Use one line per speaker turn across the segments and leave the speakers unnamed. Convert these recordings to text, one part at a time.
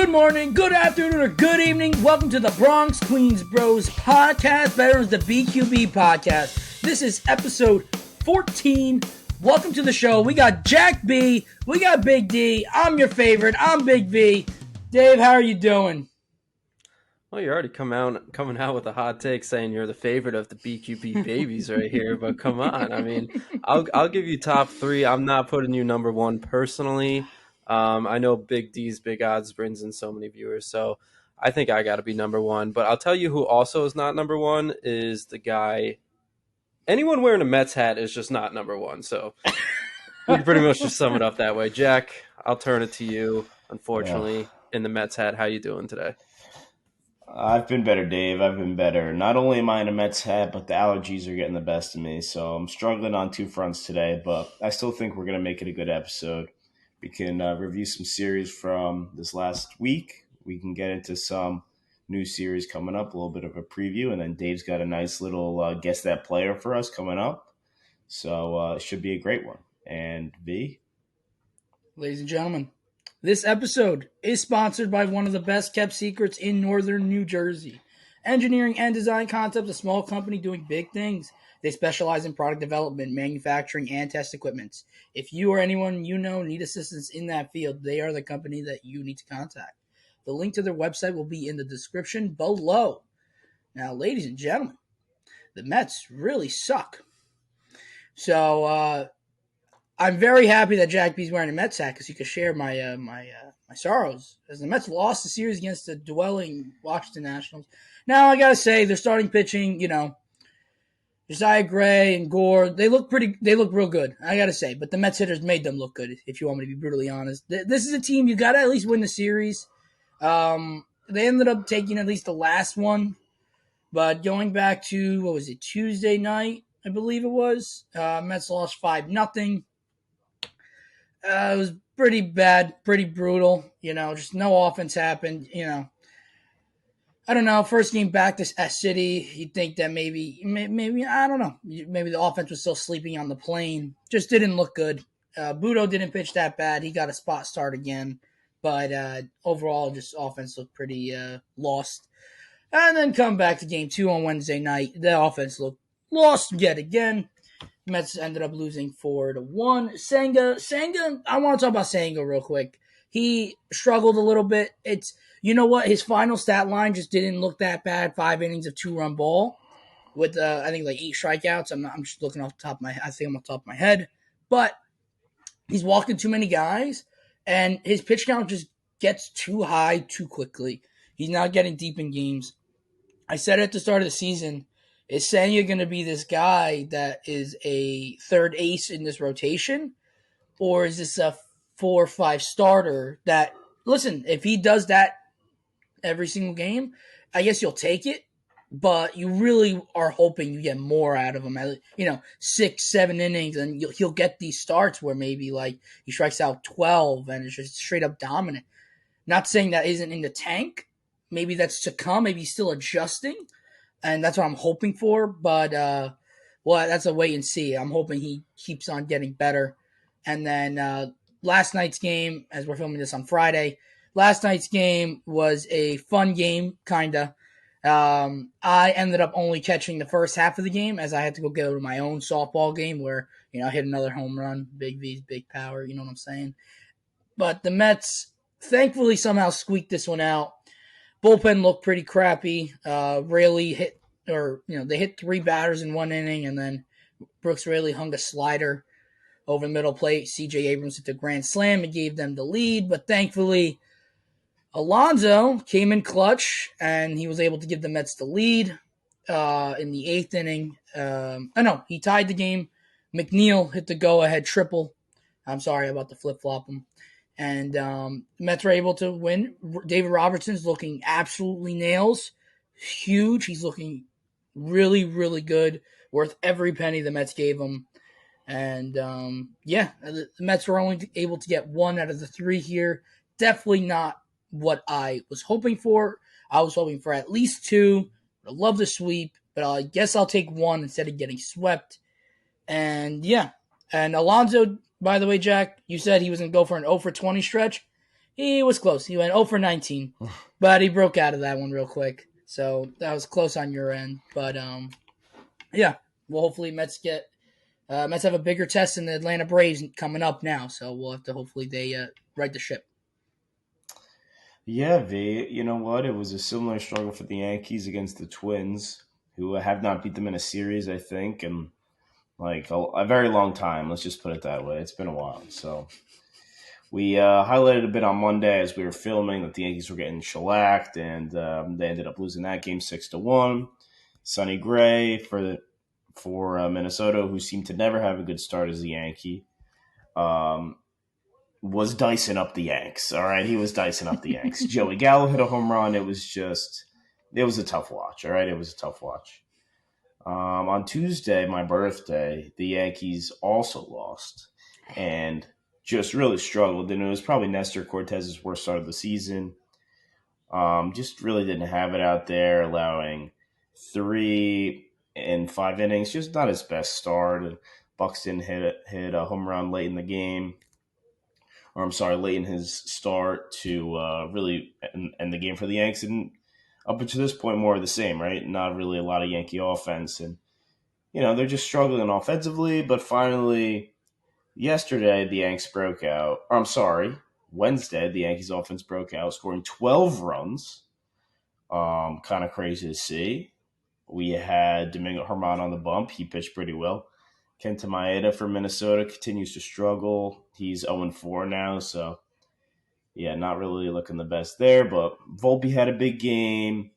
Good morning, good afternoon, or good evening. Welcome to the Bronx Queens Bros podcast, better as the BQB podcast. This is episode 14. Welcome to the show. We got Jack B, we got Big D. I'm your favorite. I'm Big V. Dave, how are you doing?
Well, you're already coming out with a hot take saying you're the favorite of the BQB babies right here. But come on, I mean, I'll give you top three. I'm not putting you number one personally. I know Big D's Big Odds brings in so many viewers, so I think I got to be number one. But I'll tell you who also is not number one is the guy. Anyone wearing a Mets hat is just not number one. So we can pretty much just sum it up that way. Jack, I'll turn it to you. Unfortunately, in the Mets hat, how you doing today?
I've been better, Dave. I've been better. Not only am I in a Mets hat, but the allergies are getting the best of me. So I'm struggling on two fronts today, but I still think we're going to make it a good episode. We can review some series from this last week. We can get into some new series coming up, a little bit of a preview, and then Dave's got a nice little guess that player for us coming up. So it should be a great one. And V?
Ladies and gentlemen, this episode is sponsored by one of the best kept secrets in northern New Jersey. Engineering and Design Concepts, a small company doing big things. They specialize in product development, manufacturing, and test equipment. If you or anyone you know need assistance in that field, they are the company that you need to contact. The link to their website will be in the description below. Now, ladies and gentlemen, the Mets really suck. So, I'm very happy that Jack B's wearing a Mets hat because he could share my my sorrows. As the Mets lost the series against the dwelling Washington Nationals. Now, I got to say, their starting pitching, Josiah Gray and Gore, they look real good, I got to say. But the Mets hitters made them look good, if you want me to be brutally honest. This is a team, you got to at least win the series. They ended up taking at least the last one. But going back to, Tuesday night, I believe it was. Mets lost 5-0. It was pretty bad, pretty brutal. Just no offense happened. I don't know. First game back to S City, you'd think that maybe I don't know. Maybe the offense was still sleeping on the plane. Just didn't look good. Budo didn't pitch that bad. He got a spot start again, but overall, just offense looked pretty lost. And then come back to game 2 on Wednesday night. The offense looked lost yet again. Mets ended up losing 4-1. Senga, I want to talk about Senga real quick. He struggled a little bit. You know what? His final stat line just didn't look that bad. 5 innings of 2-run ball with, I think, like 8 strikeouts. I'm just looking off the top of my head. I think I'm off the top of my head. But he's walking too many guys, and his pitch count just gets too high too quickly. He's not getting deep in games. I said at the start of the season, is Senga going to be this guy that is a third ace in this rotation? Or is this a 4 or 5 starter that, listen, if he does that every single game, I guess you'll take it. But you really are hoping you get more out of him. 6-7 innings, and he'll get these starts where maybe like he strikes out 12 and it's just straight up dominant. Not saying that isn't in the tank. Maybe that's to come. Maybe he's still adjusting. And that's what I'm hoping for. But, that's a wait and see. I'm hoping he keeps on getting better. And then last night's game, as we're filming this on Friday, last night's game was a fun game, kind of. I ended up only catching the first half of the game as I had to go to my own softball game where, I hit another home run. Big V's, big power. You know what I'm saying? But the Mets thankfully somehow squeaked this one out. Bullpen looked pretty crappy. Raley hit, they hit 3 batters in 1 inning, and then Brooks Raley hung a slider over the middle plate. C.J. Abrams hit the grand slam and gave them the lead, but thankfully Alonso came in clutch, and he was able to give the Mets the lead in the 8th inning. He tied the game. McNeil hit the go-ahead triple. I'm sorry about the flip-flop him. And the Mets were able to win. David Robertson's looking absolutely nails. Huge. He's looking really, really good. Worth every penny the Mets gave him. And, the Mets were only able to get 1 out of the 3 here. Definitely not what I was hoping for. I was hoping for at least 2. I love the sweep, but I guess I'll take 1 instead of getting swept. And, And Alonso, by the way, Jack, you said he was going to go for an 0 for 20 stretch. He was close. He went 0 for 19, but he broke out of that one real quick. So that was close on your end. But yeah, well, hopefully Mets have a bigger test than the Atlanta Braves coming up now. So we'll have to hopefully they right the ship.
Yeah, V. You know what? It was a similar struggle for the Yankees against the Twins, who have not beat them in a series, I think, and like a very long time. Let's just put it that way. It's been a while. So we highlighted a bit on Monday as we were filming that the Yankees were getting shellacked, and they ended up losing that game 6-1. Sonny Gray for Minnesota, who seemed to never have a good start as a Yankee, um, was dicing up the Yanks. All right, he was dicing up the Yanks. Joey Gallo hit a home run. It was a tough watch. All right, it was a tough watch. On Tuesday, my birthday, the Yankees also lost and just really struggled. And it was probably Nestor Cortez's worst start of the season. Just really didn't have it out there, allowing 3 in 5 innings. Just not his best start. Buxton hit a home run late in the game. Or I'm sorry, late in his start to really end the game for the Yanks. And up until this point, more of the same, right? Not really a lot of Yankee offense. And, they're just struggling offensively. But finally, yesterday, the Yanks broke out. Or I'm sorry, Wednesday, the Yankees offense broke out, scoring 12 runs. Kind of crazy to see. We had Domingo Germán on the bump. He pitched pretty well. Kenta Maeda for Minnesota continues to struggle. He's 0-4 now, so yeah, not really looking the best there. But Volpe had a big game.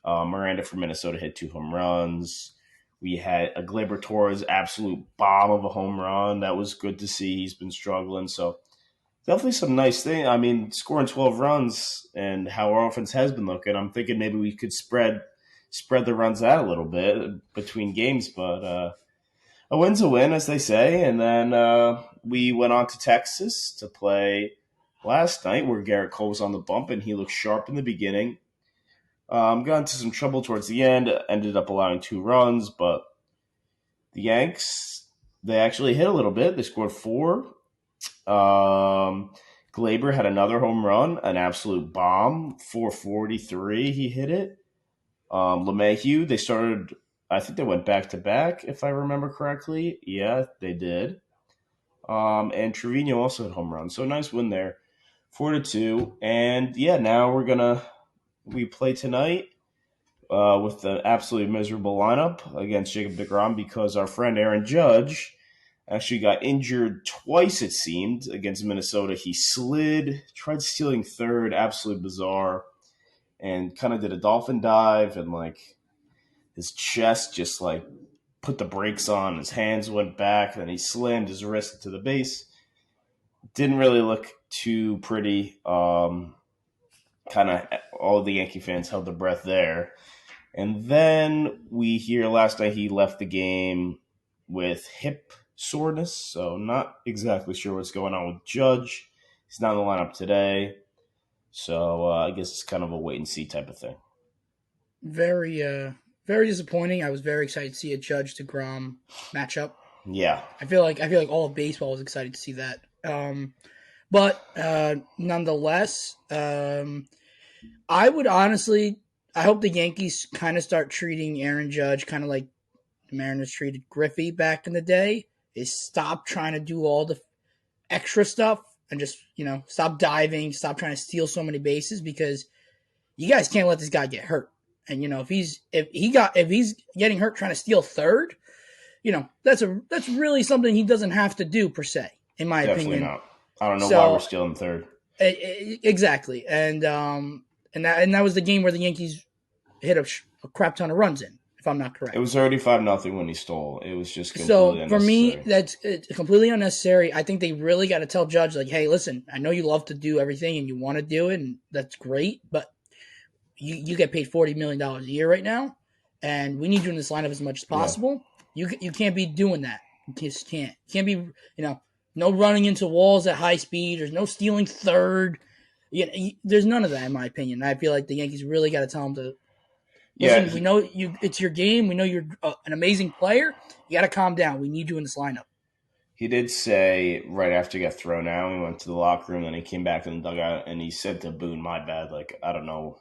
Miranda for Minnesota hit 2 home runs. We had a Gleyber Torres absolute bomb of a home run. That was good to see. He's been struggling, so definitely some nice thing. I mean, scoring 12 runs and how our offense has been looking, I'm thinking maybe we could spread the runs out a little bit between games, but a win's a win, as they say. And then we went on to Texas to play last night, where Garrett Cole was on the bump, and he looked sharp in the beginning. Got into some trouble towards the end, ended up allowing 2 runs, but the Yanks, they actually hit a little bit. They scored 4. Gleyber had another home run, an absolute bomb, 443. He hit it. LeMahieu, I think they went back to back, if I remember correctly. Yeah, they did. And Trevino also hit home run. So nice win there, 4-2. And yeah, now we play tonight with an absolutely miserable lineup against Jacob deGrom because our friend Aaron Judge actually got injured twice, it seemed, against Minnesota. He slid, tried stealing third, absolutely bizarre, and kind of did a dolphin dive, and his chest just put the brakes on. His hands went back, and then he slammed his wrist into the base. Didn't really look too pretty. Kind of all the Yankee fans held their breath there. And then we hear last night he left the game with hip soreness, so not exactly sure what's going on with Judge. He's not in the lineup today, so I guess it's kind of a wait-and-see type of thing.
Very, very disappointing. I was very excited to see a Judge deGrom matchup.
Yeah,
I feel like all of baseball was excited to see that. But nonetheless, I would honestly, I hope the Yankees kind of start treating Aaron Judge kind of like the Mariners treated Griffey back in the day. Is stop trying to do all the extra stuff and just stop diving, stop trying to steal so many bases, because you guys can't let this guy get hurt. And if he's getting hurt trying to steal third, that's really something he doesn't have to do per se, in my opinion.
Definitely not. I don't know why we're stealing third.
Exactly, and that was the game where the Yankees hit a crap ton of runs in, if I'm not correct.
It was already 5-0 when he stole. It was just completely unnecessary.
So for me, that's completely unnecessary. I think they really got to tell Judge, hey, listen, I know you love to do everything and you want to do it, and that's great, but you get paid $40 million a year right now, and we need you in this lineup as much as possible. Yeah. You can't be doing that. You just can't. You can't be, no running into walls at high speed. There's no stealing third. There's none of that, in my opinion. I feel like the Yankees really got to tell him to, listen, we know it's your game. We know you're an amazing player. You got to calm down. We need you in this lineup.
He did say right after he got thrown out, he went to the locker room, then he came back in the dugout, and he said to Boone, "My bad." Like I don't know.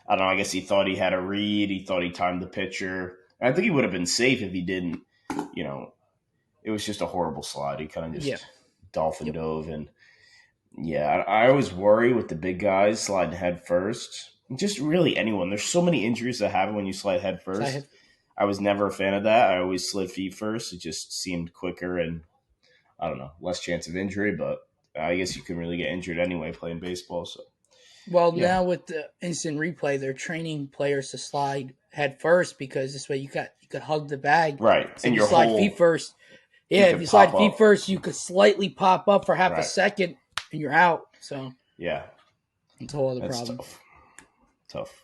I guess he thought he had a read. He thought he timed the pitcher. I think he would have been safe if he didn't. You know, it was just a horrible slide. He kind of
Yeah.
just dolphin
Yep.
dove, and yeah, I always worry with the big guys sliding head first. Just really anyone. There's so many injuries that happen when you slide head
So I
first.
have
I was never a fan of that. I always slid feet first. It just seemed quicker and I don't know, less chance of injury. But I guess you can really get injured anyway playing baseball. So
Well,
yeah,
now with the instant replay, they're training players to slide head first because this way you could hug the bag.
right.
So
And
if you
your
slide feet
whole
first,
you
yeah, if
could
you
pop
slide feet
up.
first, you could slightly pop up for half a
Right.
second and you're out. So
Yeah,
it's a whole other
that's
problem.
tough. Tough.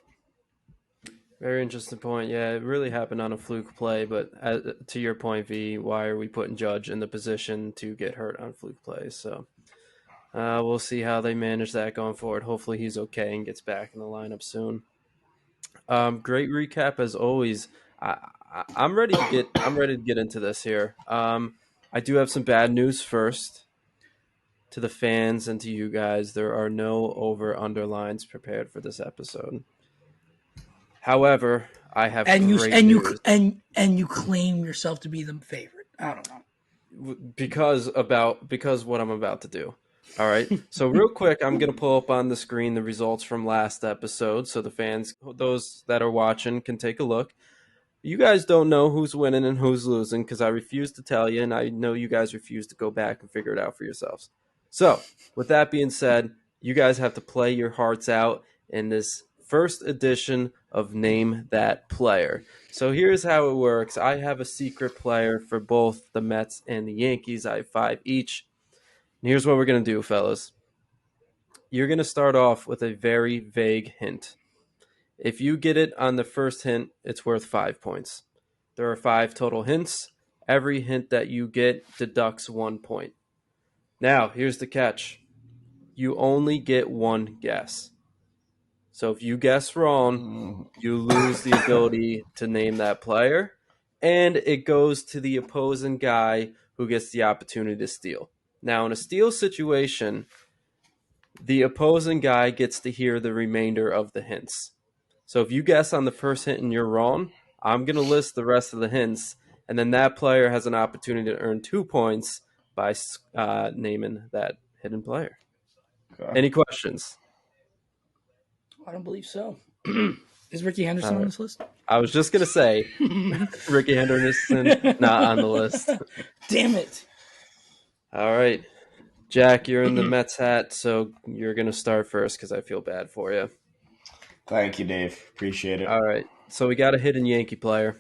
Very interesting point. Yeah, it really happened on a fluke play, but to your point, V, why are we putting Judge in the position to get hurt on fluke plays? So we'll see how they manage that going forward. Hopefully he's okay and gets back in the lineup soon. Great recap as always. I'm ready to get into this here. I do have some bad news first to the fans and to you guys. There are no over underlines prepared for this episode. However, I have great news
and you claim yourself to be the favorite. I don't know.
because what I'm about to do. All right. So real quick, I'm going to pull up on the screen the results from last episode so the fans, those that are watching, can take a look. You guys don't know who's winning and who's losing because I refuse to tell you, and I know you guys refuse to go back and figure it out for yourselves. So, with that being said, you guys have to play your hearts out in this first edition of Name That Player. So, here's how it works I have a secret player for both the Mets and the Yankees. I have 5 each. And here's what we're going to do, fellas. You're going to start off with a very vague hint. If you get it on the first hint, it's worth 5 points. There are 5 total hints. Every hint that you get deducts 1 point. Now, here's the catch. You only get one guess. So if you guess wrong, you lose the ability to name that player, and it goes to the opposing guy who gets the opportunity to steal. Now, in a steal situation, the opposing guy gets to hear the remainder of the hints. So if you guess on the first hint and you're wrong, I'm going to list the rest of the hints, and then that player has an opportunity to earn 2 points by naming that hidden player.
Okay.
Any questions?
I don't believe so. Is Ricky Henderson on this list?
I was just going to say, Ricky Henderson, not on the list.
Damn it.
All right. Jack, you're in the Mets hat, so you're going to start first because I feel bad for you.
Thank you, Dave. Appreciate it.
All right. So we got a hidden Yankee player.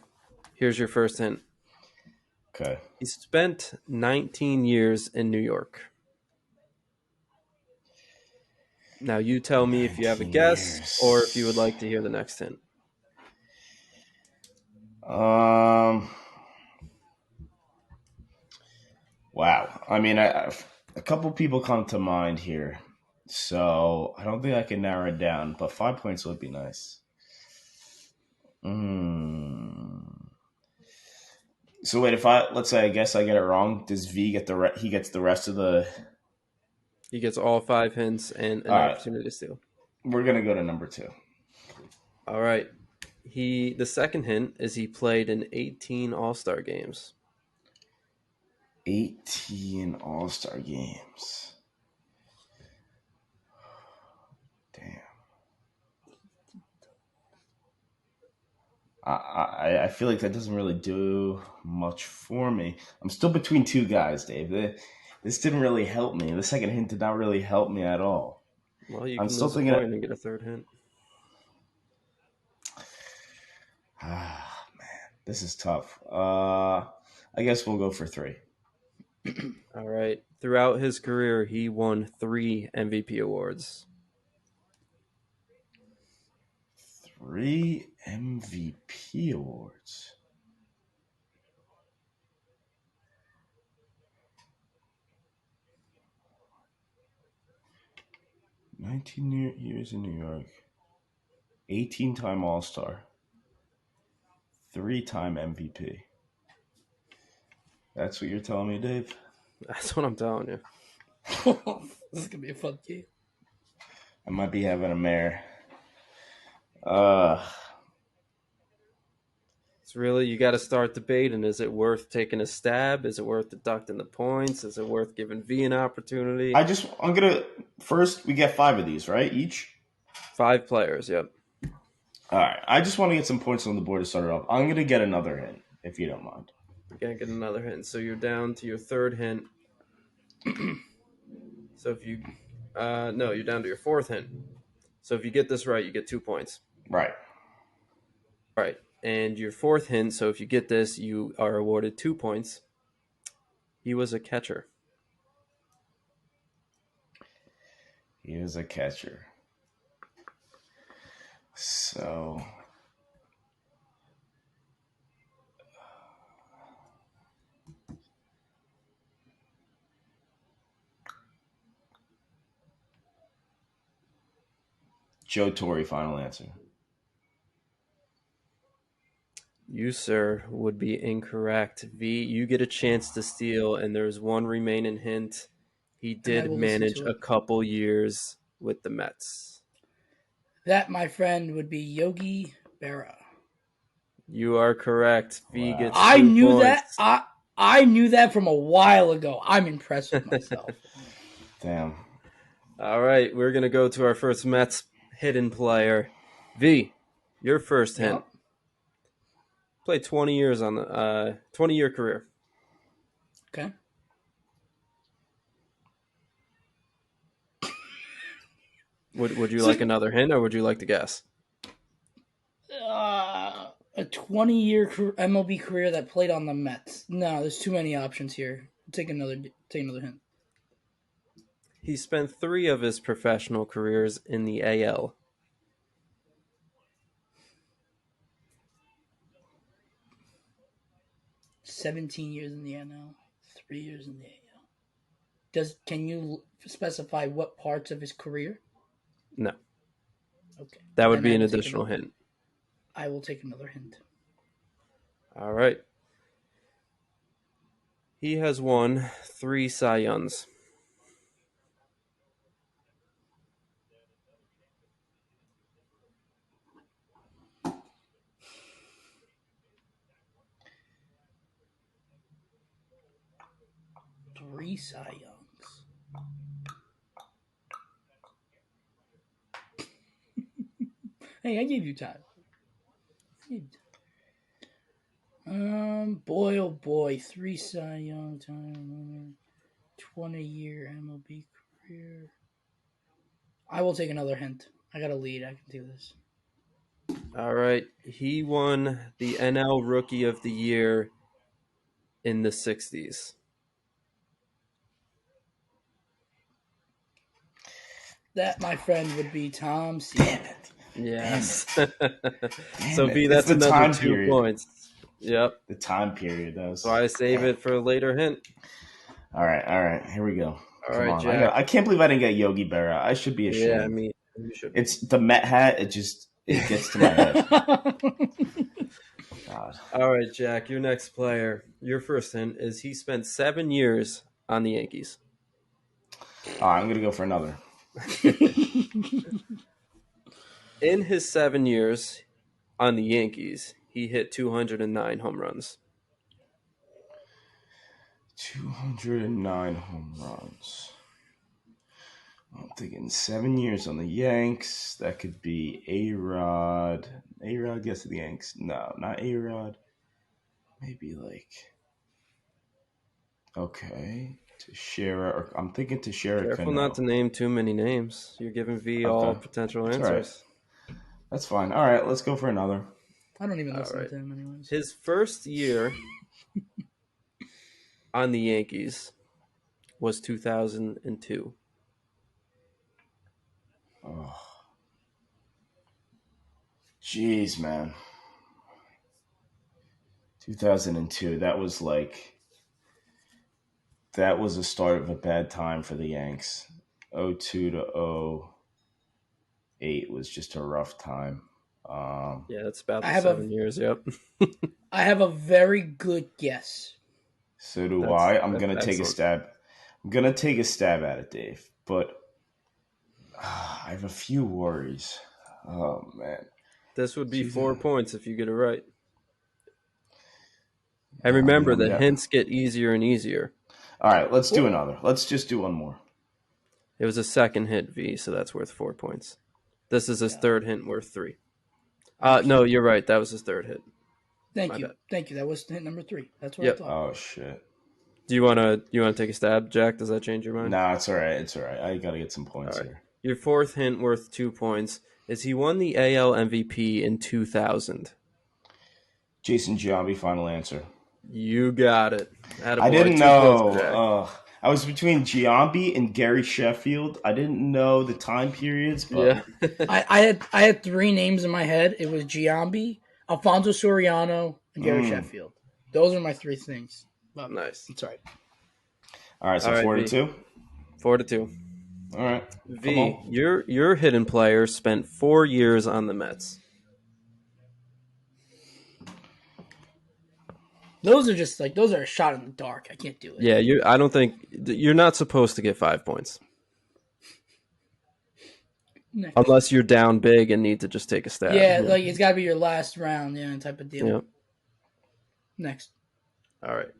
Here's your first hint.
Okay.
He spent 19 years in New York. Now you tell me if you have a
19
guess
years.
or if you would like to hear the next hint.
Wow. I mean, a couple people come to mind here, so I don't think I can narrow it down. But 5 points would be nice. So wait, if let's say I guess I get it wrong, does V get he gets the rest of the?
He gets all 5 hints and an
All right.
opportunity to steal.
We're gonna go to number 2.
All right. The second hint is he played in 18 All-Star games.
18 All-Star games. Damn. I feel like that doesn't really do much for me. I'm still between 2 guys, Dave. This didn't really help me. The second hint did not really help me at all.
Well, you
I'm
can
still
lose a
thinking.
point and get a third hint.
Ah, man, this is tough. I guess we'll go for 3.
All right. Throughout his career, he won 3 MVP awards.
3 MVP awards. Years in New York. 18-time All-Star. 3-time MVP. That's what you're telling me, Dave?
That's what I'm telling you.
This is gonna be a fun game.
I might be having a mare.
It's really, you got to start debating. Is it worth taking a stab? Is it worth deducting the points? Is it worth giving V an opportunity?
I'm gonna first. We get 5 of these, right? Each.
5 players. Yep.
All right. I just want to get some points on the board to start it off. I'm gonna get another hint, if you don't mind.
You can't get another hint. So you're down to your third hint. So if you, no, you're down to your fourth hint. So if you get this right, you get 2 points.
Right.
Right. And your fourth hint, so if you get this, you are awarded 2 points. He was a catcher.
He is a catcher. So. Joe Torre, final answer.
You, sir, would be incorrect. V, you get a chance to steal, and there's one remaining hint. He
And I
did
will listen
manage
to
a
it.
couple years with the Mets.
That, my friend, would be Yogi Berra.
You are correct. V
Wow.
gets 2
I knew
points.
that. I knew that from a while ago. I'm impressed with myself.
Damn.
All right, we're going to go to our first Mets hidden player. V, your first hint.
Yep.
Played 20 years on the 20-year career.
Okay.
Would you like another hint, or would you like to guess?
A 20-year MLB career that played on the Mets. No, there's too many options here. Take another hint.
He spent 3 of his professional careers in the AL.
17 years in the NL, 3 years in the AL. Can you specify what parts of his career?
No.
Okay.
That would
Then
be
I
an
will take
additional hint.
I will take another hint.
All right. He has won 3 Cy Youngs.
Three Cy Youngs. Hey, I gave you time. Boy, oh boy, 3 Cy Young time, 20-year MLB career. I will take another hint. I got a lead. I can do this.
All right. He won the NL Rookie of the Year in the 60s.
That, my friend, would be Tom Seaver.
Yes.
Damn
So,
it.
B,
It's
that's
the
another
time
2
period.
points. Yep.
The time period. That was.
So I save it for a later hint.
All right. Here we go.
All
Come
right,
on.
Jack.
I can't believe I didn't get Yogi Berra. I should be ashamed.
Yeah, I mean, you should.
It's the Met hat. It gets to my head. God.
All right, Jack, your next player. Your first hint is he spent 7 years on the Yankees.
All right, I'm gonna go for another.
In his 7 years on the Yankees, he hit 209 home runs.
209 home runs. I'm thinking 7 years on the Yanks. That could be A-Rod. A-Rod gets to the Yanks. No, not A-Rod. Maybe like... Okay. Teixeira. Or I'm thinking Teixeira.
Careful
Cano.
not to name too many names. You're giving V all
Okay.
potential
That's
answers.
all right. That's fine. All right, let's go for another.
I don't even
All
listen
right.
to him anyways.
His first year on the Yankees was 2002.
Oh. Jeez, man. 2002. That was the start of a bad time for the Yanks. 02 to 08 was just a rough time.
Yeah, that's about
I
the
have
7 years. Yep.
I have a very good guess.
So do I. I'm going to take a
excellent.
stab. I'm going to take a stab at it, Dave, but I have a few worries. Oh, man.
This would be
Jeez.
4 points if you get it right. And
I mean,
remember, the hints get easier and easier.
All right, let's do another. Let's just do one more.
It was a second hint, V, so that's worth 4 points. This is his third hint, worth 3. No, you're right. That was his third hit.
Thank you. That was hint number 3. That's what I thought.
Oh shit.
Do you wanna take a stab, Jack? Does that change your mind?
Nah, it's all right. It's all right. I gotta get some points here.
Your fourth hint, worth 2 points, is he won the AL MVP in 2000.
Jason Giambi, final answer.
You got it. Attaboy.
I didn't know. I was between Giambi and Gary Sheffield. I didn't know the time periods, but
I had 3 names in my head. It was Giambi, Alfonso Soriano, and Gary Sheffield. Those are my 3 things. But
nice.
That's right.
All right, so 4-2.
4-2.
All right.
V, your hidden player spent 4 years on the Mets.
Those are a shot in the dark. I can't do it.
Yeah, I don't think you're not supposed to get 5 points.
Next.
Unless you're down big and need to just take a stab.
Yeah, like it's got to be your last round, type of deal.
Yeah.
Next.
All right.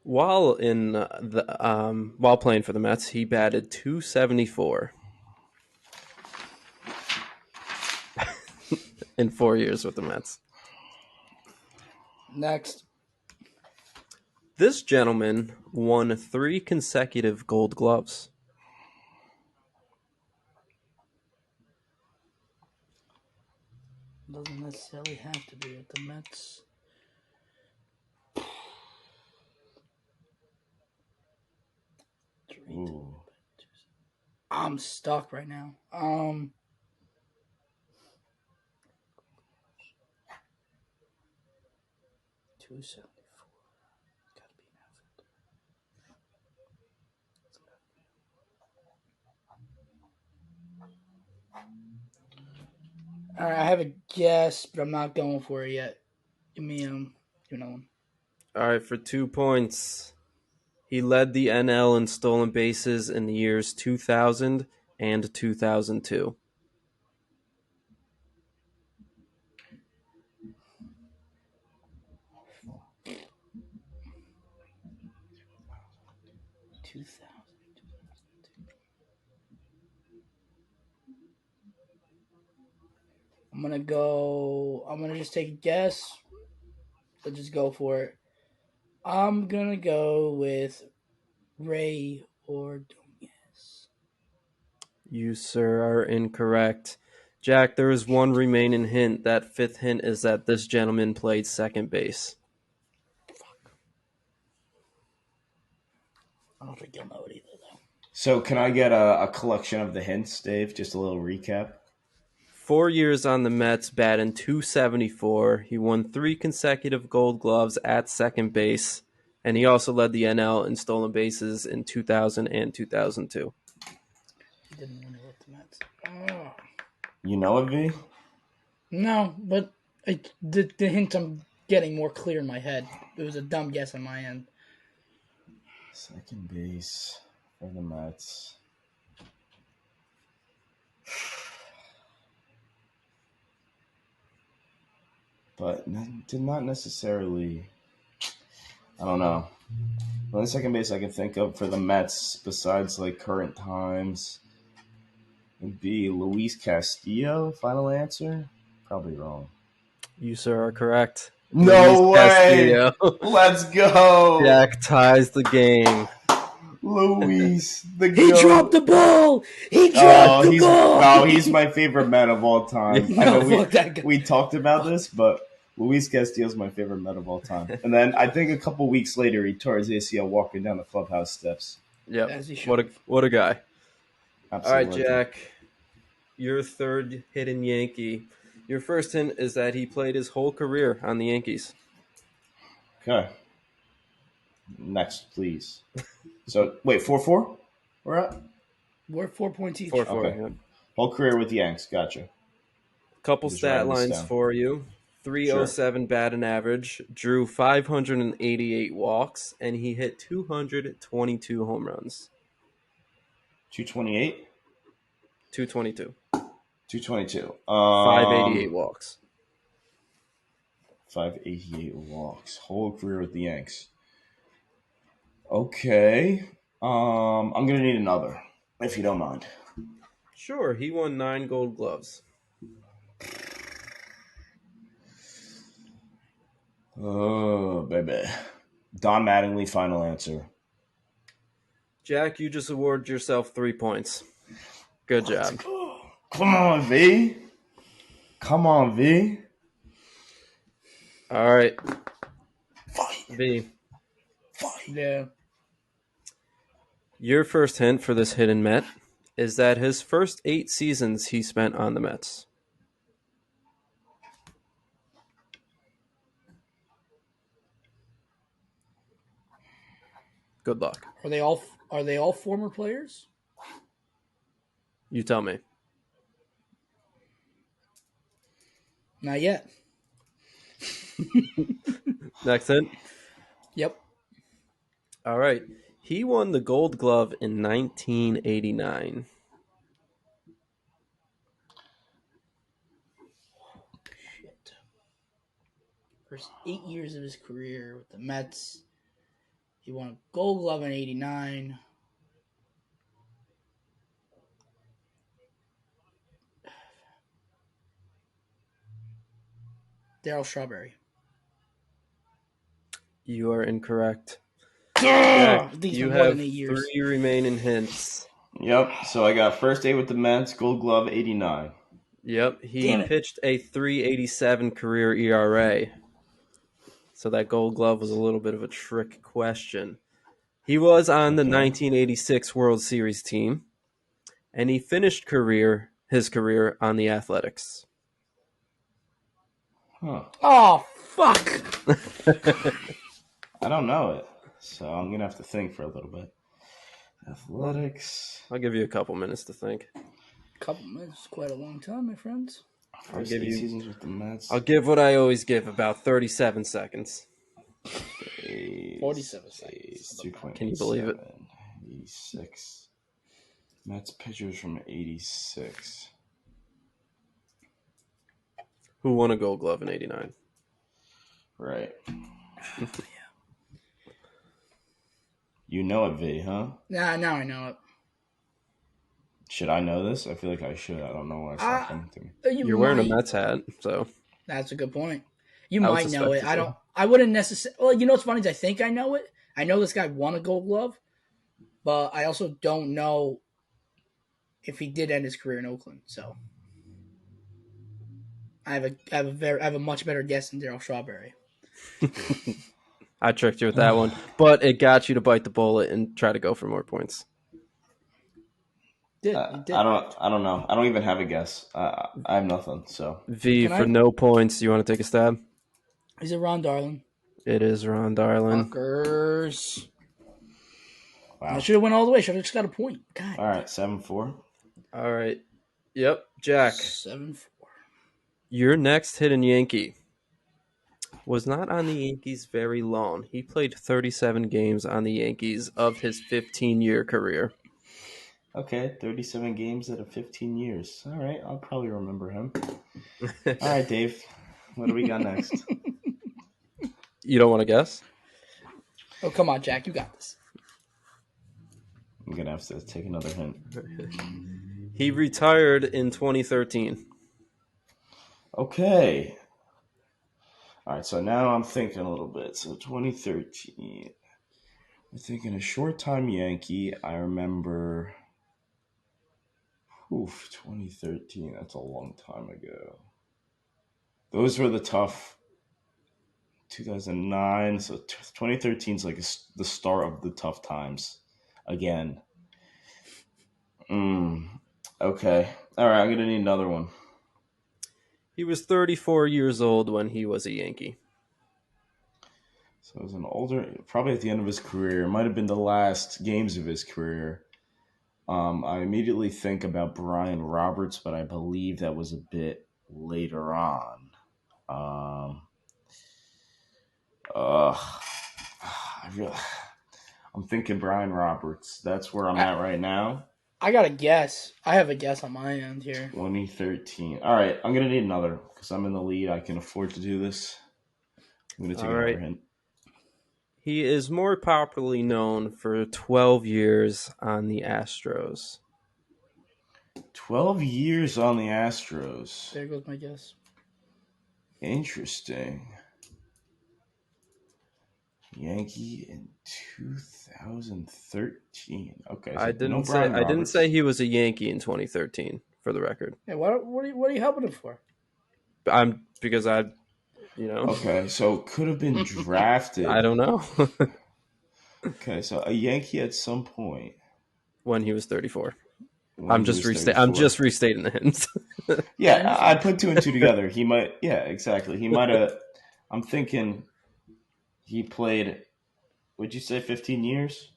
While while playing for the Mets, he batted .274 in 4 years with the Mets.
Next.
This gentleman won 3 consecutive Gold Gloves.
Doesn't necessarily have to be with the Mets.
Ooh.
I'm stuck right now. 274. Gotta be an outfielder. All right, I have a guess, but I'm not going for it yet. Give me another one.
All right, for 2 points. He led the NL in stolen bases in the years 2000 and 2002.
I'm gonna just take a guess. Let's just go for it. I'm gonna go with Ray Ordonez.
You, sir, are incorrect. Jack, there is one remaining hint. That 5th hint is that this gentleman played second base.
Fuck. I don't think you'll know it either, though.
So can I get a collection of the hints, Dave? Just a little recap.
4 years on the Mets, batting .274. He won 3 consecutive Gold Gloves at second base, and he also led the NL in stolen bases in 2000 and 2002.
He didn't win it with the Mets. Oh.
You know it, V?
No, but the hint I'm getting more clear in my head. It was a dumb guess on my end.
Second base for the Mets. But did not necessarily. I don't know. The only second base I can think of for the Mets, besides like current times, would be Luis Castillo. Final answer? Probably wrong.
You, sir, are correct.
No
Luis
way!
Castillo.
Let's go!
Jack ties the game.
Luis, the
He
goat.
dropped the ball. He dropped the ball.
No, he's my favorite Met of all time. I know
fuck that guy.
we talked about this, but Luis Castillo's my favorite Met of all time. And then I think a couple weeks later, he tore his ACL walking down the clubhouse steps.
Yep.
As he should.
What a guy.
Absolutely.
All right, Jack. Your third hidden Yankee. Your first hint is that he played his whole career on the Yankees.
Okay. Next, please. So, wait, 4-4? We're at?
We're 4 points each.
4-4.
Okay.
Yeah.
Whole career with the Yanks. Gotcha.
Couple
Just
stat
writing this
lines
down.
for you. .307 batting average, drew 588 walks, and he hit 222 home runs.
228?
222.
222.
588 walks.
588 walks. Whole career with the Yanks. Okay. I'm gonna need another, if you don't mind.
Sure, he won 9 Gold Gloves.
Oh, baby. Don Mattingly, final answer.
Jack, you just awarded yourself 3 points. Good job.
Come on, V. Come on, V.
All right,
Fight.
V.
Fight.
Yeah.
Your first hint for this hidden Met is that his first 8 seasons he spent on the Mets. Good luck.
Are they all former players?
You tell me.
Not yet.
Next hint.
Yep.
All right. He won the Gold Glove in 1989.
Shit. First 8 years of his career with the Mets. He won a Gold Glove in '89. Darryl Strawberry.
You are incorrect.
I think it's
You
been more
have
than 8 years.
3 remaining hints.
Yep. So I got first 8 with the Mets, Gold Glove 89.
Yep, he
Damn it.
pitched a 3.87 career ERA. So that Gold Glove was a little bit of a trick question. He was on the 1986 World Series team, and he finished his career on the Athletics.
Huh.
Oh, fuck.
I don't know it, so I'm gonna have to think for a little bit. Athletics.
I'll give you a couple minutes to think.
Couple minutes, quite a long time, my friends.
First
give
8
you-
seasons with the Mets.
I'll give what I always give, about 37 seconds.
47 seconds.
Can you believe it?
86. Mets pitchers from 86.
Who won a Gold Glove in 89?
Right. You know it, V, huh?
Nah, now I know it.
Should I know this? I feel like I should. I don't know why it's not coming to me.
You're wearing a Mets hat, so
That's a good point. You
I would
might know
suspect
it.
you so.
I wouldn't necessarily. Well, you know what's funny is I think I know it. I know this guy won a Gold Glove, but I also don't know if he did end his career in Oakland. So I have a much better guess than Darryl Strawberry.
I tricked you with that one. But it got you to bite the bullet and try to go for more points.
He did.
I don't know. I don't even have a guess. I have nothing. So
V,
Can
for
I-
no points, you want to take a stab?
He's a Ron Darling.
It is Ron Darling.
Fuckers.
wow.
I should have went all the way. Should have just got a point. God.
All right, 7-4.
All right. Yep, Jack.
7-4.
Your next hidden Yankee was not on the Yankees very long. He played 37 games on the Yankees of his 15-year career.
Okay, 37 games out of 15 years. All right, I'll probably remember him. All right, Dave. What do we got next?
You don't want to guess?
Oh, come on, Jack. You got this.
I'm gonna have to take another hint.
He retired in 2013.
Okay. All right, so now I'm thinking a little bit. So 2013. I'm thinking a short-time Yankee. I remember. 2013. That's a long time ago. Those were the tough. 2009. So 2013 is like the start of the tough times. Again. Okay. All right, I'm gonna need another one.
He was 34 years old when he was a Yankee.
So it was an older, probably at the end of his career. It might have been the last games of his career. I immediately think about Brian Roberts, but I believe that was a bit later on. Um, uh, I'm thinking Brian Roberts. That's where I'm
I,
at right now.
I got a guess. I have a guess on my end here.
2013. All right, I'm gonna need another because I'm in the lead. I can afford to do this. I'm gonna take
All
another
right.
hint.
He is more popularly known for 12 years on the Astros.
12 years on the Astros.
There goes my guess.
Interesting. Yankee in 2013. Okay,
I
so no
didn't say
Brian
I didn't say
Roberts.
he was a Yankee in 2013, for the record.
Hey, what are you helping him for?
I'm because I, you know,
Okay, so could have been
I
drafted.
don't know
Okay, so a Yankee at some point
when he was 34.
when he was
I'm
34.
just restating the hints.
I
Yeah, I
understand.
put two and two together. He might, yeah, exactly. He might have. I'm thinking he played, would you say 15 years?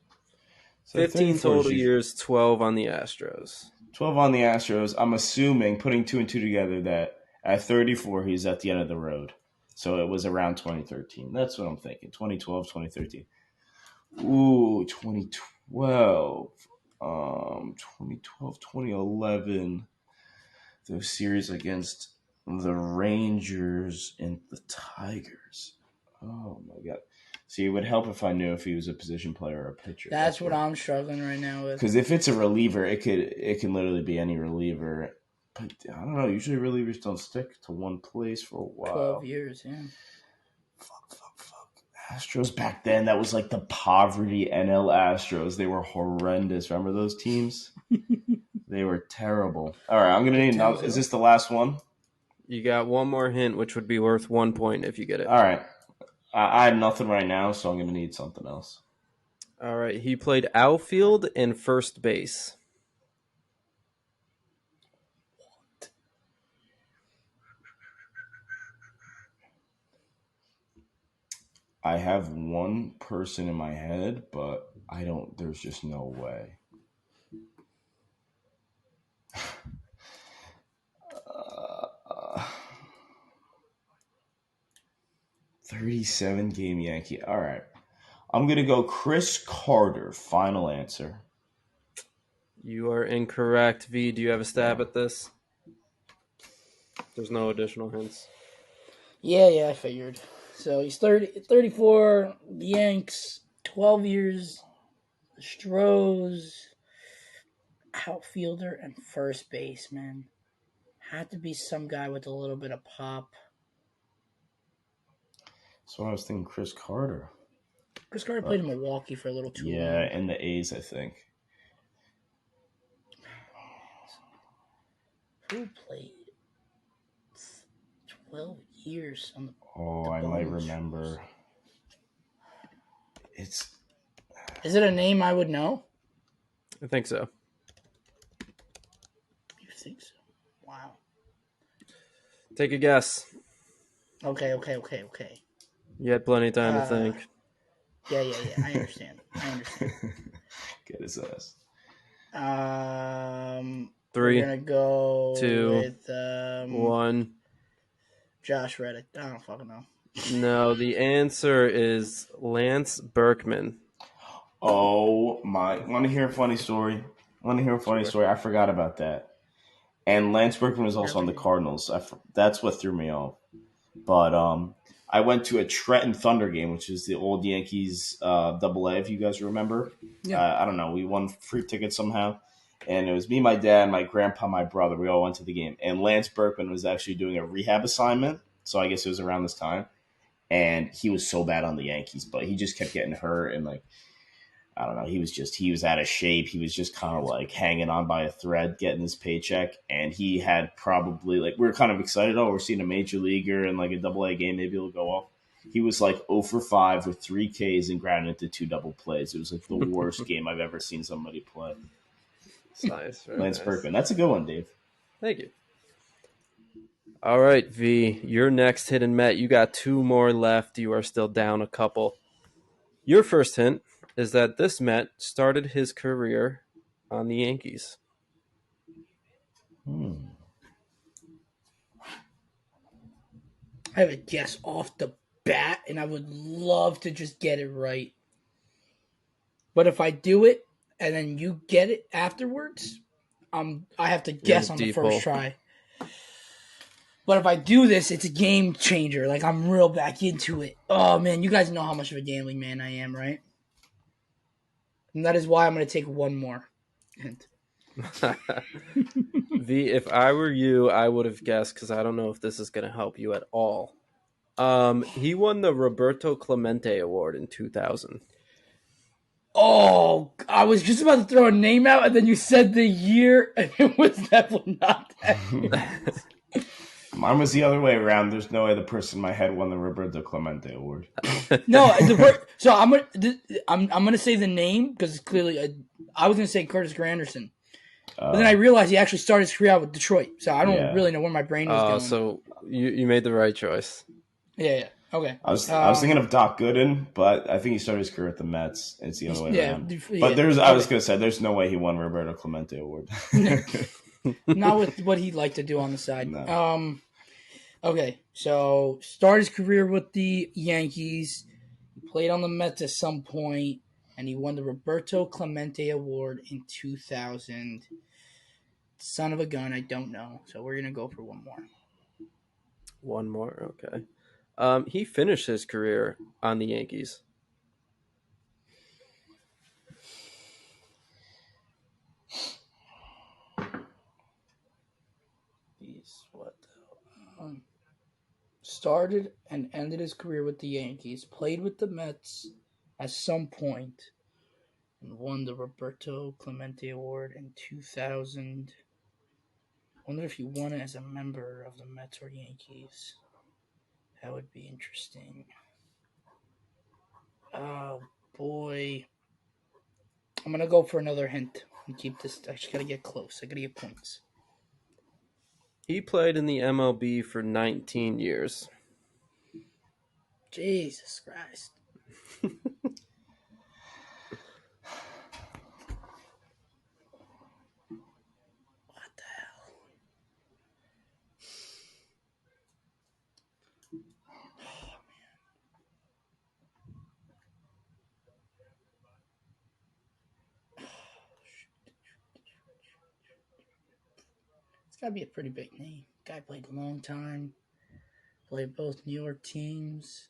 So
15
34 is
total
usually
years, 12 on the Astros.
12 on the Astros. I'm assuming, putting two and two together, that at 34, he's at the end of the road. So it was around 2013. That's what I'm thinking. 2012, 2013. Ooh, 2012. 2012, 2011. Those series against the Rangers and the Tigers. Oh my god. See, it would help if I knew if he was a position player or a pitcher.
That's
That's
what
what.
I'm struggling right now with.
Because if it's a reliever, it can literally be any reliever. But I don't know. Usually relievers don't stick to one place for a
12
while.
years, yeah.
Fuck. Astros back then, that was like the poverty NL Astros. They were horrendous. Remember those teams? They were terrible. All right, I'm gonna
Big
need
Ten
another. Is
too.
this the last one?
You got one more hint, which would be worth 1 point if you get
All
it.
right. I have nothing right now, so I'm gonna need something else.
All right. He played outfield and first base.
I have one person in my head, but I don't. There's just no way. 37 game Yankee. All right. I'm gonna go Chris Carter. Final answer.
You are incorrect. V, do you have a stab
Damn.
at this? There's no additional hints.
Yeah, I figured. So he's 34, the Yanks, 12 years, the Stros, outfielder, and first baseman. Had to be some guy with a little bit of pop.
So I was thinking Chris Carter.
Chris Carter played
But
in Milwaukee for a little too
yeah,
long.
and the A's, I think.
Who played 12 years on
Oh,
the
I might
Bones?
remember. It's
Is it a name I would know?
I think so.
You think so? Wow.
Take a guess.
Okay.
You had plenty of time to think.
Yeah. I understand.
get his ass.
We're
3,
gonna go
2,
with
1.
Josh Reddick. I don't fucking know.
No, the answer is Lance Berkman.
Oh my! Want to hear a funny story?
Sure.
I forgot about that. And Lance Berkman was also on the
Everything.
Cardinals. That's what threw me off. But I went to a Trenton Thunder game, which is the old Yankees Double A, if you guys remember.
Yeah.
I don't know. We won free tickets somehow. And it was me, my dad, my grandpa, my brother. We all went to the game. And Lance Berkman was actually doing a rehab assignment. So I guess it was around this time. And he was so bad on the Yankees, but he just kept getting hurt. And like, I don't know. He was out of shape. He was just kind of like hanging on by a thread, getting his paycheck. And he had probably like, we were kind of excited. Oh, we're seeing a major leaguer in like a double A game. Maybe it'll go off. He was like 0 for 5 with 3 Ks and grounded into 2 double plays. It was like the worst game I've ever seen somebody play.
It's nice. Very
Lance
nice.
Berkman. That's a good one, Dave.
Thank you. All right, V, your next hidden Met. You got 2 more left. You are still down a couple. Your first hint is that this Met started his career on the Yankees.
I have a guess off the bat, and I would love to just get it right. But if I do it and then you get it afterwards, I have to
You're in the
guess on the
deep
first
hole.
try. But if I do this, it's a game changer. Like, I'm real back into it. Oh, man, you guys know how much of a gambling man I am, right? And that is why I'm going to take one more hint.
V, if I were you, I would have guessed, because I don't know if this is going to help you at all. He won the Roberto Clemente Award in 2000.
Oh, I was just about to throw a name out, and then you said the year, and it was definitely not that.
Mine was the other way around. There's no way the person in my head won the Roberto Clemente Award.
No, so I'm gonna say the name because clearly I was gonna say Curtis Granderson, but then I realized he actually started his career out with Detroit, so I don't really know where my brain was going.
So you made the right choice.
Yeah. Okay.
I was thinking of Doc Gooden, but I think he started his career at the Mets. It's the other way around. But I was gonna say there's no way he won Roberto Clemente Award.
Not with what he'd like to do on the side.
No.
Okay, so started his career with the Yankees. He played on the Mets at some point, and he won the Roberto Clemente Award in 2000. Son of a gun, I don't know. So we're gonna go for one more.
One more, okay. He finished his career on the Yankees.
Started and ended his career with the Yankees. Played with the Mets at some point, and won the Roberto Clemente Award in 2000. I wonder if he won it as a member of the Mets or Yankees. That would be interesting. Oh, boy. I'm going to go for another hint and keep this. I just got to get close. I got to get points.
He played in the MLB for 19 years.
Jesus Christ. What the hell? Oh, man. It's got to be a pretty big name. Guy played a long time. Played both New York teams.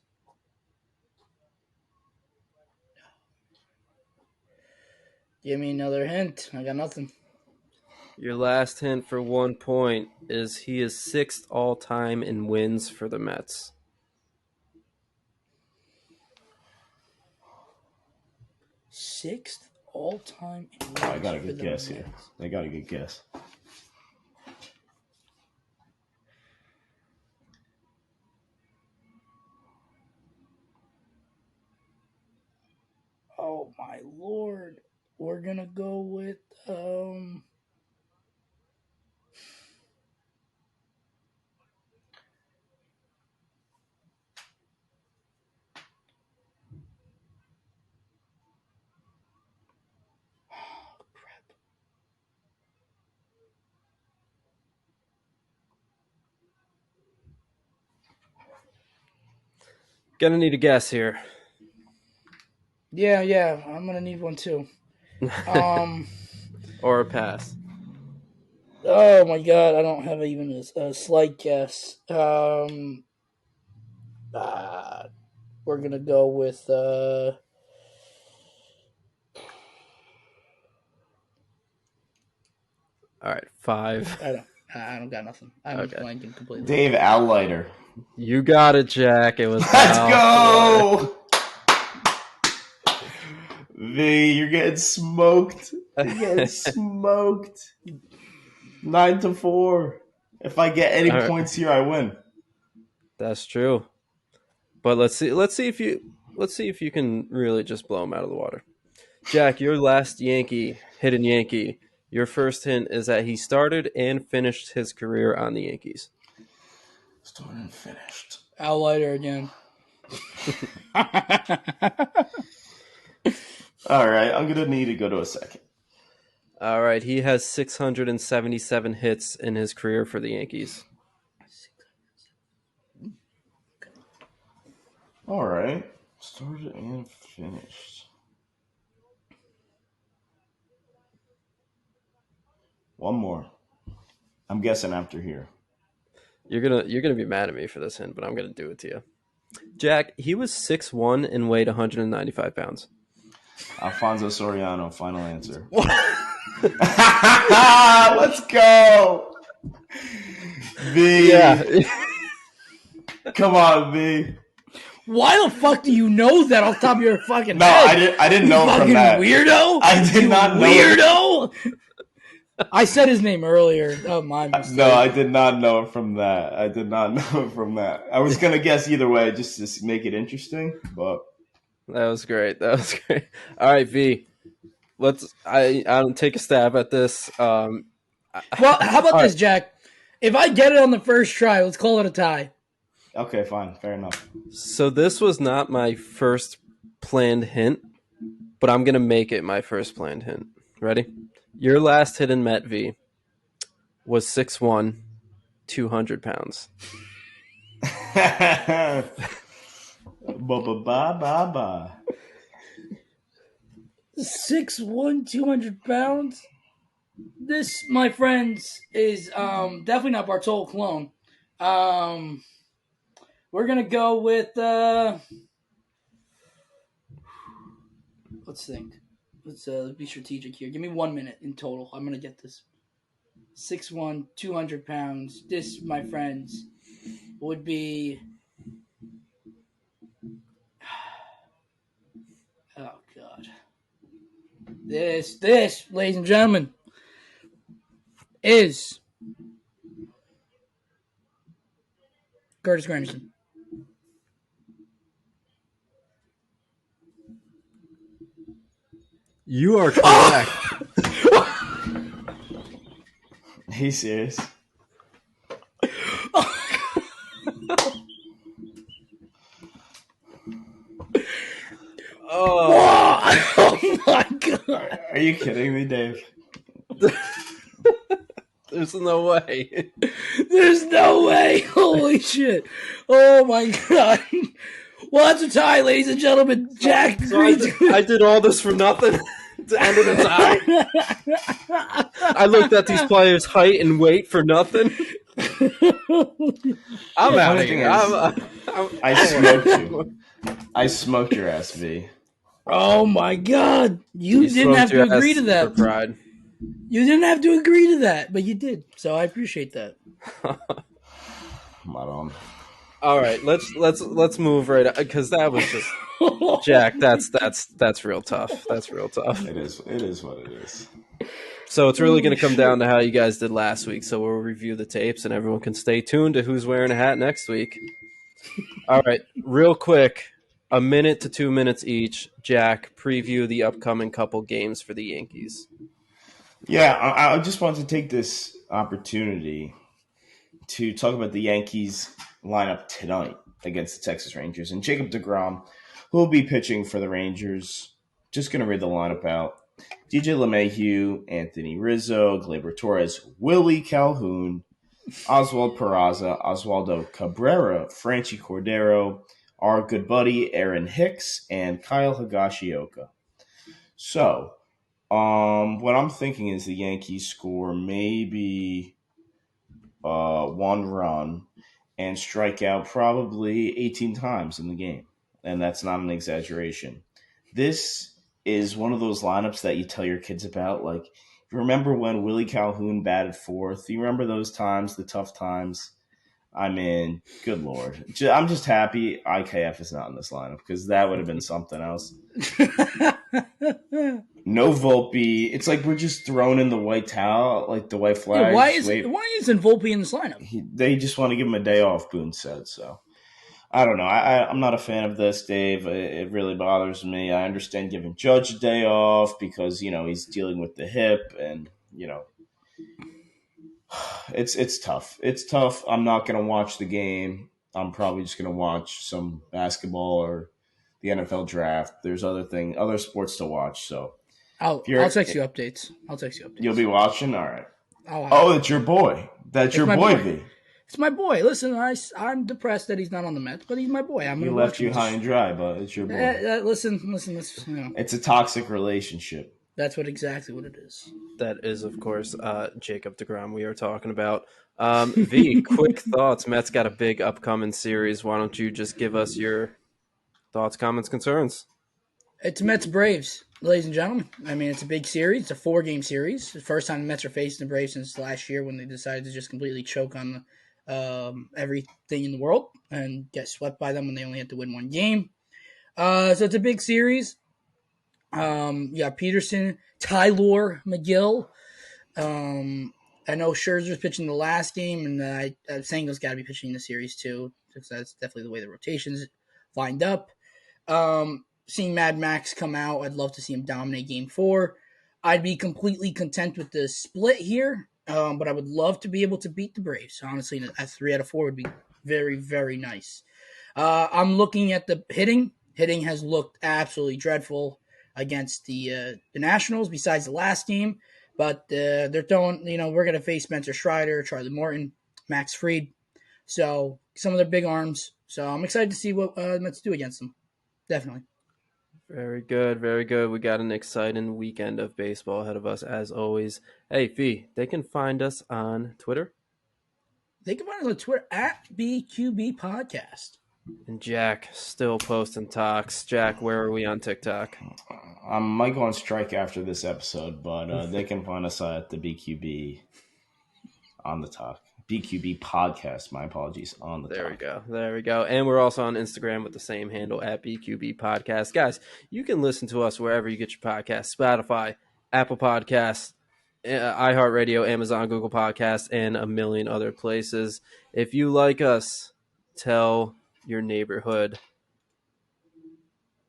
Give me another hint. I got nothing.
Your last hint for 1 point is he is 6th all-time in wins for the Mets.
Sixth all-time in wins.
I got a good guess here. I got a good guess.
Oh my lord. We're gonna go with crap.
Gonna need a guess here.
Yeah, I'm gonna need one too.
Or a pass.
Oh my god, I don't have even a slight guess. We're gonna go with
All right, 5.
I don't got nothing. I'm blanking completely.
Dave Allighter.
You got it, Jack. It was
Let's go! V, you're getting smoked. You're getting smoked. 9-4. If I get any points here, I win.
That's true. But let's see if you can really just blow him out of the water. Jack, your last hidden Yankee. Your first hint is that he started and finished his career on the Yankees.
Started and finished.
Allighter again.
All right, I'm gonna need to go to a second.
All right, he has 677 hits in his career for the Yankees.
All right. Started and finished. One more. I'm guessing after here.
You're gonna be mad at me for this hint, but I'm gonna do it to you. Jack, he was 6'1" and weighed 195 pounds.
Alfonso Soriano, final answer.
What?
Let's go. V.
Yeah.
Come on, V.
Why the fuck do you know that off the top of your fucking
No,
head?
I didn't know
fucking
from that.
Weirdo.
I did not know.
Weirdo. I said his name earlier. Oh, my mistake.
No, I did not know it from that. I was gonna guess either way, just to make it interesting, but
That was great. All right, V. I don't take a stab at this.
Well, how about this, Jack? If I get it on the first try, let's call it a tie.
okay, fine, fair enough.
So this was not my first planned hint, but I'm gonna make it my first planned hint. Ready? Your last hit in Met V was 6'1", 200 pounds.
Ba.
6'1", 200 pounds. This, my friends, is definitely not Bartolo Colon. We're gonna go with. Let's think. Let's be strategic here. Give me 1 minute in total. I'm gonna get this. 6'1", 200 pounds. This, my friends, would be. Oh God. This, ladies and gentlemen, is Curtis Granderson.
You are correct.
He's serious.
Oh my God.
Are you kidding me, Dave?
There's no way.
There's no way. Holy shit. Oh my God. Well, that's a tie, ladies and gentlemen. Jack.
So I did all this for nothing to end in a tie. I looked at these players' height and weight for nothing. I'm out of here.
I smoked you. I smoked your ass, V.
Oh my God. You didn't have to agree to that.
For pride.
You didn't have to agree to that, but you did. So I appreciate that.
Not on.
All right, let's move right because that was just Jack. That's real tough. That's real tough.
It is what it is.
So it's really going to come down to how you guys did last week. So we'll review the tapes, and everyone can stay tuned to who's wearing a hat next week. All right, real quick, 1 minute to 2 minutes each. Jack, preview the upcoming couple games for the Yankees.
Yeah, I just want to take this opportunity to talk about the Yankees lineup tonight against the Texas Rangers. And Jacob deGrom, who will be pitching for the Rangers, just going to read the lineup out. DJ LeMahieu, Anthony Rizzo, Gleyber Torres, Willie Calhoun, Oswald Peraza, Oswaldo Cabrera, Franchi Cordero, our good buddy Aaron Hicks, and Kyle Higashioka. So, what I'm thinking is the Yankees score maybe 1 run and strike out probably 18 times in the game. And that's not an exaggeration. This is one of those lineups that you tell your kids about. Like, you remember when Willie Calhoun batted fourth? You remember those times, the tough times? I mean, good Lord. I'm just happy IKF is not in this lineup because that would have been something else. No Volpe. It's like we're just throwing in the white towel, like the white flag.
Yeah, why isn't Volpe in this lineup?
They just want to give him a day off, Boone said. So, I don't know. I'm not a fan of this, Dave. It really bothers me. I understand giving Judge a day off because, he's dealing with the hip and, it's tough. It's tough. I'm not going to watch the game. I'm probably just going to watch some basketball or the NFL draft. There's other sports to watch. So
I'll text you updates.
You'll be watching? All right.
Oh,
that's your boy. That's your boy, V.
It's my boy. Listen, I'm depressed that he's not on the Mets, but he's my boy. I'm
He
gonna
left
watch
you
him.
high and dry, but it's your boy.
Listen.
It's a toxic relationship.
That's exactly what it is.
That is, of course, Jacob deGrom we are talking about. V, quick thoughts. Mets got a big upcoming series. Why don't you just give us your thoughts, comments, concerns?
It's Mets Braves, ladies and gentlemen. I mean, it's a big series. It's a 4-game series. The first time the Mets are facing the Braves since last year when they decided to just completely choke on everything in the world and get swept by them when they only had to win 1 game. So it's a big series. Yeah, Peterson, Tylor McGill. I know Scherzer's pitching the last game, and Sango's got to be pitching the series too, because that's definitely the way the rotations lined up. Seeing Mad Max come out, I'd love to see him dominate Game 4. I'd be completely content with the split here, but I would love to be able to beat the Braves. Honestly, a 3 out of 4 would be very, very nice. I'm looking at the hitting. Hitting has looked absolutely dreadful against the Nationals, besides the last game. But they're throwing, we're going to face Spencer Strider, Charlie Morton, Max Fried. So some of their big arms. So I'm excited to see what the Mets do against them. Definitely.
Very good, very good. We got an exciting weekend of baseball ahead of us, as always. Hey, V, they can find us on Twitter.
They can find us on Twitter at BQB Podcast.
And Jack still posting talks. Jack, where are we on TikTok?
I might go on strike after this episode, but they can find us at the BQB on the talk. BQB podcast, my apologies, on the
There
talk.
There we go. And we're also on Instagram with the same handle at BQB Podcast. Guys, you can listen to us wherever you get your podcasts. Spotify, Apple Podcasts, iHeartRadio, Amazon, Google Podcasts, and a million other places. If you like us, tell your neighborhood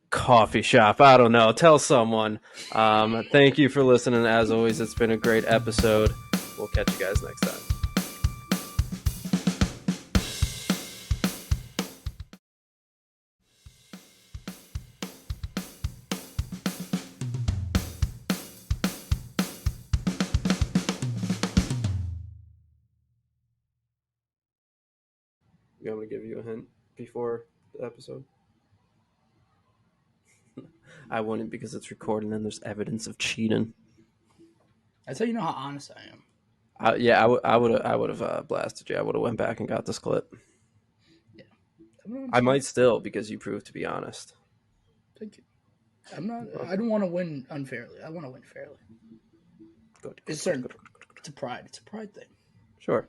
coffee shop. I don't know. Tell someone. Thank you for listening. As always, it's been a great episode. We'll catch you guys next time. You want me to give you a hint before the episode? I wouldn't, because it's recording and there's evidence of cheating.
That's how you know how honest I am.
I would have blasted you. I would have went back and got this clip.
Yeah,
I might still, because you proved to be honest.
Thank you. I don't want to win unfairly. I want to win fairly.
Good.
It's a pride. It's a pride thing.
Sure.